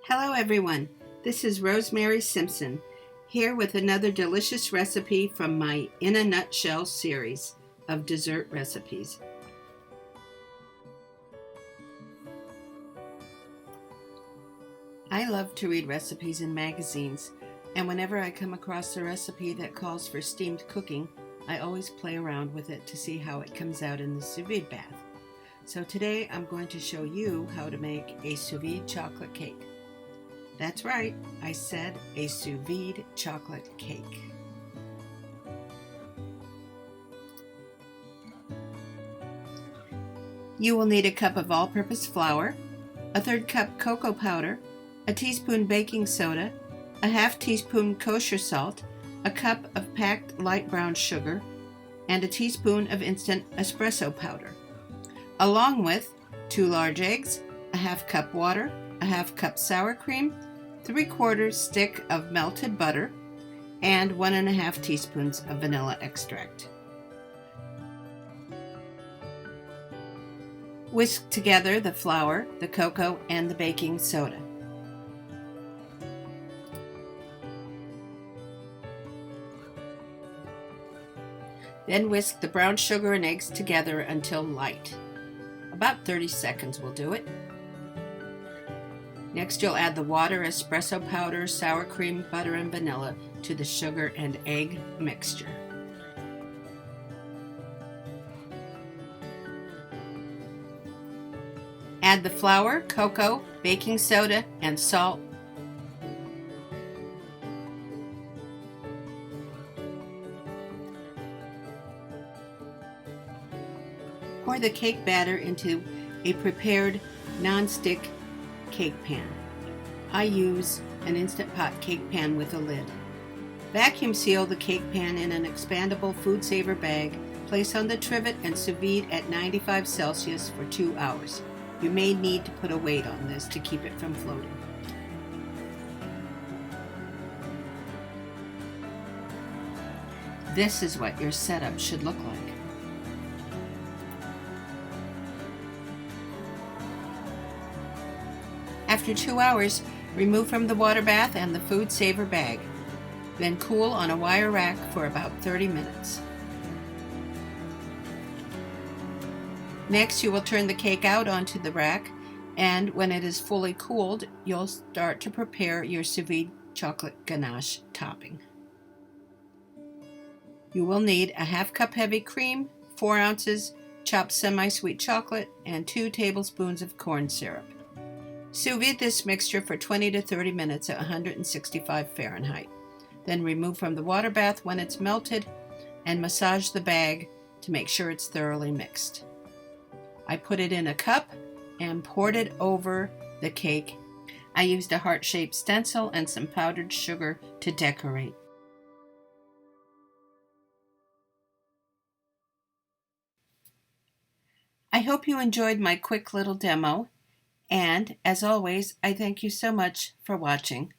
Hello everyone, this is Rosemary Simpson, here with another delicious recipe from my In a Nutshell series of dessert recipes. I love to read recipes in magazines, and whenever I come across a recipe that calls for steamed cooking, I always play around with it to see how it comes out in the sous vide bath. So today I'm going to show you how to make a sous vide chocolate cake. That's right, I said a sous vide chocolate cake. You will need a cup of all-purpose flour, a 1/3 cup cocoa powder, a teaspoon baking soda, a 1/2 teaspoon kosher salt, a cup of packed light brown sugar, and a teaspoon of instant espresso powder, along with 2 large eggs, a 1/2 cup water, a 1/2 cup sour cream, 3/4 stick of melted butter, and 1 1/2 teaspoons of vanilla extract. Whisk together the flour, the cocoa, and the baking soda. Then whisk the brown sugar and eggs together until light. About 30 seconds will do it. Next, you'll add the water, espresso powder, sour cream, butter, and vanilla to the sugar and egg mixture. Add the flour, cocoa, baking soda, and salt. Pour the cake batter into a prepared non-stick cake pan. I use an Instant Pot cake pan with a lid. Vacuum seal the cake pan in an expandable food saver bag, place on the trivet, and sous vide at 95 Celsius for 2 hours. You may need to put a weight on this to keep it from floating. This is what your setup should look like. After 2 hours, remove from the water bath and the food saver bag. Then cool on a wire rack for about 30 minutes. Next, you will turn the cake out onto the rack, and when it is fully cooled, you'll start to prepare your sous vide chocolate ganache topping. You will need a 1/2 cup heavy cream, 4 ounces chopped semi-sweet chocolate, and 2 tablespoons of corn syrup. Sous vide this mixture for 20 to 30 minutes at 165 Fahrenheit. Then remove from the water bath when it's melted and massage the bag to make sure it's thoroughly mixed. I put it in a cup and poured it over the cake. I used a heart-shaped stencil and some powdered sugar to decorate. I hope you enjoyed my quick little demo. And, as always, I thank you so much for watching.